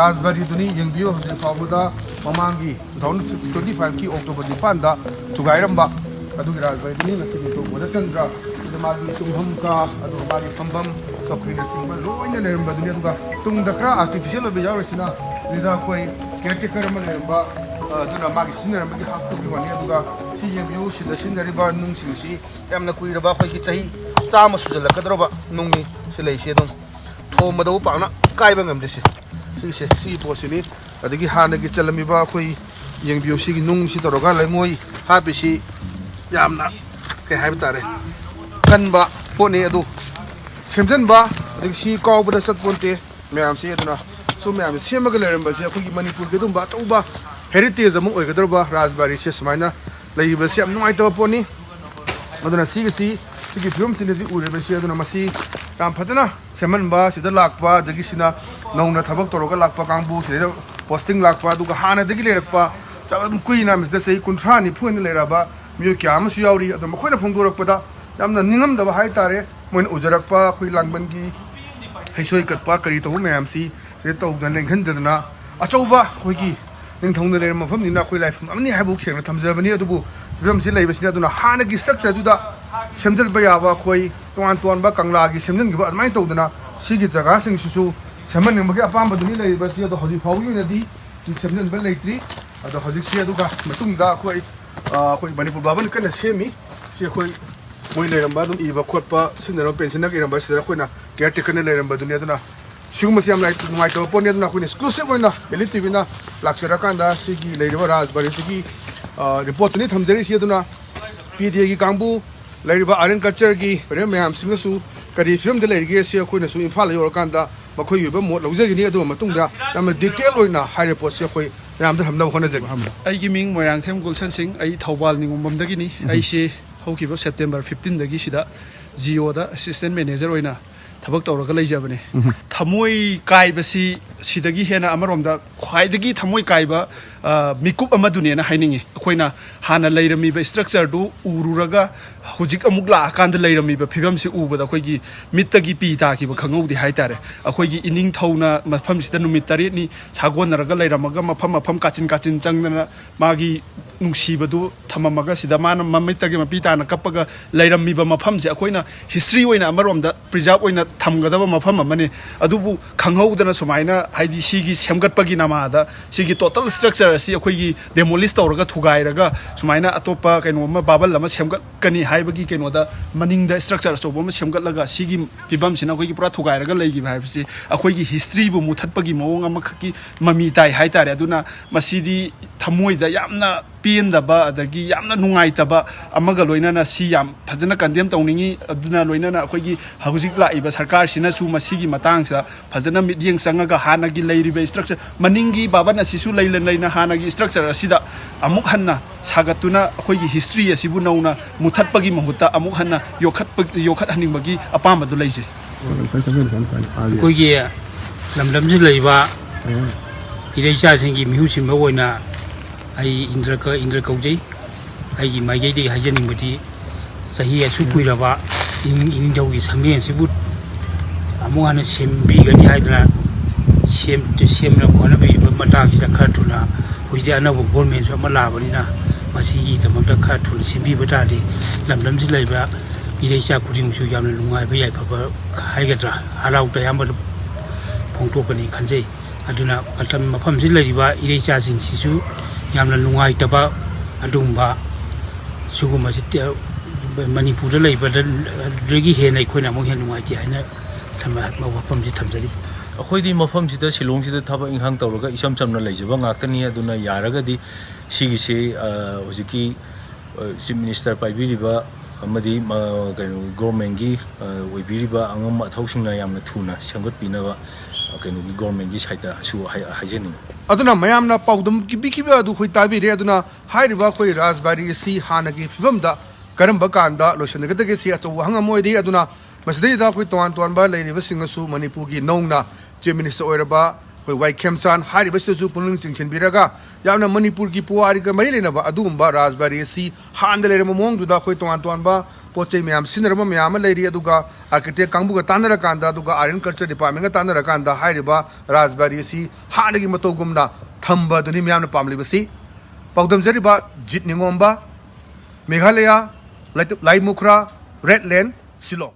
Rajbari duni yang bio hasil phaoba mamangi tahun 2025 ki Oktober di panda tugairamba adu Rajbari duni nasi itu boda chandra itu magi tungham ka adu magi pambam sokrina singba loina neramba duni adu ka tung dakra artificial be jaw rechina lida koi caretaker man neramba aduna magi sinneramba ki hakku bi wani adu ka si yang bio sida sinjari ba nung singsi yamna kuira ba koi ki chahi chama sujala kadroba nungni silai se don thoma do pa na kai ba ngam desi si posini adagi hanagi chalami ba khoi yang bio si nung si toroga lai ngoi ha bi si yamna ke hai tare kan ba pone adu semjin ba adagi si kaw ba sat ponte myam si aduna so myam semaga leram ba si khoi manipur ke dum ba tong ba heritage amu oi gadar ba rajbari se smaina lai ba si am noi to poni aduna si film sin ji ure ba si aduna masi काम फजना सेमनबा सिदा लाकपा दगी सिना नौना थबक तोरगा लाकपा कांगबु सिदा posting Lakpa दुगा हाना दगी लेरकपा चाबम कुइना मिसदा सही कुंथ्रा नि फुन लेराबा mu क्याम सु यावरी अदम खोइना फोंदोरकपदा यामना निंगम दबा हाय तारे मोइन उजरकपा खोइ लांगबन की हैसोय कतपा करी तो मैम सी से तौदन लेंखन दना अचौबा खोइगी निंथौना लेर मफम निना खोइ लाइफ अमनि हाबु खेंना थमजबनी अदुबु फिल्म से लेबसिना दुना हाना की structure दुदा semjal bayaba khoi tuan ba kangla gi semjin gi ba admai tawdana sigi jaga sing su seman ning magi apam baduni lei ba si ado hoji phau yu nadi si semjin ba leitri ado hoji si adu ga matung da khoi khoi manipur baban kana semi si khoi moi leiram ba dum i ba khotpa sinero pension nak iram ba si khoi na caretaker ne leiram ba dunia duna sigum si am lai mai to pon ne duna khoi exclusive oina ELITETV na lakchara kanda sigi leirwa rajbari sigi report ni thamjari si duna PDA gi kangbu leiba iron culture gi pre myam singsu kari film de leige se khoina su imphal yor kanda makhoi yoba mo lawje ni adu matung da yam detail oina high report se khoi yam da hamna khona je ai gi ming moirang them gulsan sing ai thawbal ningum da gi ni ai se hokibo September 15 da gi sida Geo da assistant manager oina thabak tawraga leijabane thamoi kai basi sidagi hena amarom da khwaidagi thamoi kai ba mikup amadune na hainingi akoina hana leirami ba structure du ururaga hujik amuk la kan da leirami ba phibam si ubada khoigi mittagi pi ta ki ba khangodi haitare akoigi ining thauna mafam sida numit tari ni sagonaraga leiramaga mafam kachin changna magi nungsibadu thamamaga sida mana mamitagi mapita na kapaga leirami ba mafam se akoina history oina amarom da preserve oina thamgadaba mafam amane adubu khanghaudana sumaina haidi sigi semgatpagi namada sigi total structure si akoigi demolish tawraga thugairaga sumaina atopa kaino ma babal lama semgat kani haibagi kaino da maningda structure sobo ma semgatlaga sigi pibam sina akoigi pura thugairaga leigi haibsi akoigi history bu muthatpagi mawong ama khaki mami tai haitare aduna masidi thamoida yamna piendaba adagi yamna nungaitaba amaga loinana si yam phajana kandem tawningi aduna loinana akoigi hauzik laiba sarkar sina su masigi matang sa phajana midyeng sangaga hanagi leiriba structure maningi babana sisu leina hanagi structure asida amuk hanna sagatuna akoigi history asibu nauna muthatpagi mahuta amuk hanna yokhat haningbagi apamadu leije akoigi lamlamji leiba irecha singi mihusim oina ai indra kaujai ai gi mai dei hajaning bati sahi asu kuiraba ꯏꯪꯗꯧꯒꯤ ꯁꯪꯂꯦꯟꯁꯤꯕꯨ ꯑꯃꯨꯛ ꯍꯟꯅ ꯁꯦꯝꯕꯤꯒꯅꯤ ꯍꯥꯏꯗꯅ ꯁꯦꯝꯅꯕ ꯍꯣꯠꯅꯕꯤꯕ ꯃꯇꯥꯡꯁꯤꯗ ꯈꯔ ꯊꯨꯅ ꯍꯧꯖꯤꯛꯇꯤ ꯑꯅꯧꯕ ꯒꯣꯔꯃꯦꯟꯁꯨ ꯑꯃ ꯂꯥꯛꯑꯕꯅꯤꯅ ꯃꯁꯤꯒꯤꯗꯃꯛꯇ ꯈꯔ ꯊꯨꯅ ꯁꯦꯝꯕꯤꯕ ꯇꯥꯔꯗꯤ ꯂꯝꯗꯝꯁꯤꯗ ꯂꯩꯕ ꯏꯔꯩꯆꯥ ꯈꯨꯗꯤꯡꯃꯛꯁꯨ ꯌꯥꯝꯅ ꯅꯨꯡꯉꯥꯏꯕ ꯌꯥꯏꯐꯕ ꯍꯥꯏꯒꯗ꯭ꯔꯥ ꯍꯔꯥꯎ ꯇꯌꯥꯝꯕ ꯐꯣꯡꯗꯣꯛꯀꯅꯤ ꯈꯟꯖꯩ ꯑꯗꯨꯅ ꯃꯐꯝꯁꯤꯗ ꯂꯩꯔꯤꯕ ꯏꯔꯩꯆꯥꯁꯤꯡꯁꯤꯁꯨ ꯌꯥꯝꯅ ꯅꯨꯡꯉꯥꯏꯇꯕ ꯑꯗꯨꯒꯨꯝꯕ ꯁꯤꯒꯨꯝꯕꯁꯤ ꯃꯅꯤꯄꯨꯔꯗ ꯂꯩꯕꯗꯒꯤ ꯍꯦꯟꯅ ꯑꯩꯈꯣꯏꯅ ꯑꯃꯨꯛ ꯍꯦꯟꯅ ꯅꯨꯡꯉꯥꯏꯇꯦ ꯍꯥꯏꯅ ꯋꯥꯐꯝꯁꯤ ꯊꯝꯖꯔꯤ ꯑꯩꯈꯣꯏꯗꯤ ꯃꯐꯝꯁꯤꯗ ꯁꯤꯂꯣꯡꯁꯤꯗ ꯊꯕꯛ ꯏꯪꯈꯥꯡ ꯇꯧꯔꯒ ꯏꯆꯝ ꯆꯝꯅ ꯂꯩꯖꯕ ꯉꯥꯛꯇꯅꯤ ꯑꯗꯨꯅ ꯌꯥꯔꯒꯗꯤ ꯁꯤꯒꯤꯁꯤ ꯍꯧꯖꯤꯛꯀꯤ ꯆꯤꯐ ꯃꯤꯅꯤꯁꯇꯔ ꯄꯥꯏꯕꯤꯔꯤꯕ ꯑꯃꯗꯤ ꯀꯩꯅꯣ ꯒꯣꯔꯃꯦꯟꯒꯤ ꯑꯣꯏꯕꯤꯔꯤꯕ ꯑꯉꯝ ꯑꯊꯧꯁꯤꯡꯅ ꯌꯥꯝꯅ ꯊꯨꯅ ꯁꯦꯝꯒꯠꯄꯤꯅꯕ ꯀꯩꯅꯣꯒꯤ ꯒꯣꯔꯃꯦꯟꯒꯤ ꯁꯥꯏꯠꯇꯁꯨ ꯍꯥꯏꯖꯅꯤꯡꯉꯤ ꯑꯗꯨꯅ ꯃꯌꯥꯝꯅ ꯄꯥꯎꯗꯝ ꯄꯤꯈꯤꯕ ꯑꯗꯨ ꯑꯩꯈꯣꯏ ꯇꯥꯕꯤꯔꯦ ꯑꯗꯨꯅ ꯍꯥꯏꯔꯤꯕ ꯑꯩꯈꯣꯏ ꯔꯥꯖꯕꯥꯔꯤ ꯑꯁꯤ ꯍꯥꯟꯅꯒꯤ ꯐꯤꯕꯝꯗ ꯀꯔꯝꯕ ꯀꯥꯟꯗ ꯂꯣꯏꯁꯤꯟꯒꯗꯒꯦ ꯁꯤ ꯑꯆꯧꯕ ꯍꯪꯉꯝ ꯑꯣꯏꯔꯤ ꯑꯗꯨꯅ ꯃꯁꯤꯗꯩꯗ ꯑꯩꯈꯣꯏ ꯇꯣꯉꯥꯟ ꯇꯣꯉꯥꯟꯕ ꯂꯩꯔꯤꯕꯁꯤꯡꯅꯁꯨ ꯃꯅꯤꯄꯨꯔꯒꯤ ꯅꯧꯅ ꯆꯤꯐ ꯃꯤꯅꯤꯁꯇꯔ ꯑꯣꯏꯔꯕ ꯑꯩꯈꯣꯏ ꯋꯥꯏꯈꯦꯝꯆꯥꯟ ꯍꯥꯏꯔꯤꯕꯁꯤꯗꯁꯨ ꯄꯨꯛꯅꯤꯡ ꯆꯤꯡꯁꯤꯟꯕꯤꯔꯒ ꯌꯥꯝꯅ ꯃꯅꯤꯄꯨꯔꯒꯤ ꯄꯨꯋꯥꯔꯤꯒ ꯃꯔꯤ ꯂꯩꯅꯕ ꯑꯗꯨꯒꯨꯝꯕ ꯔꯥꯖꯕꯥꯔꯤ ꯑꯁꯤ ꯍꯥꯟꯅ ꯂꯩꯔꯝꯕ ꯃꯑꯣꯡꯗꯨꯗ ꯑꯩꯈꯣꯏ ꯇꯣꯉꯥꯟ ꯇꯣꯉꯥꯟꯕ ꯄꯣꯠ ꯆꯩ ꯃꯌꯥꯝ ꯁꯤꯖꯤꯟꯅꯔꯝꯕ ꯃꯌꯥꯝ ꯑꯃ ꯂꯩꯔꯤ ꯑꯗꯨꯒ ꯑꯥꯔꯀꯤꯇꯦꯛ ꯀꯥꯡꯕꯨꯒ ꯇꯥꯟꯅꯔꯀꯥꯟꯗ ꯑꯗꯨꯒ ꯑꯥꯔꯠ ꯑꯦꯟ ꯀꯜꯆꯔ ꯗꯤꯄꯥꯔꯠꯃꯦꯟꯒ ꯇꯥꯟꯅꯔꯀꯥꯟꯗ ꯍꯥꯏꯔꯤꯕ ꯔꯥꯖꯕꯥꯔꯤ ꯑꯁꯤ ꯍꯥꯟꯅꯒꯤ ꯃꯇꯧꯒꯨꯝꯅ ꯊꯝꯕ ꯑꯗꯨꯅꯤ ꯃꯌꯥꯝꯅ ꯄꯥꯝꯂꯤꯕꯁꯤ ꯄꯥꯎꯗꯝꯖꯔꯤꯕ ꯖꯤꯠ ꯅꯤꯉꯣꯝꯕ ꯃꯦꯘꯥꯂꯌꯥ ꯂꯥꯏꯃꯨꯈ꯭ꯔꯥ ꯔꯦꯗ ꯂꯦꯟ ꯁꯤꯂꯣꯡ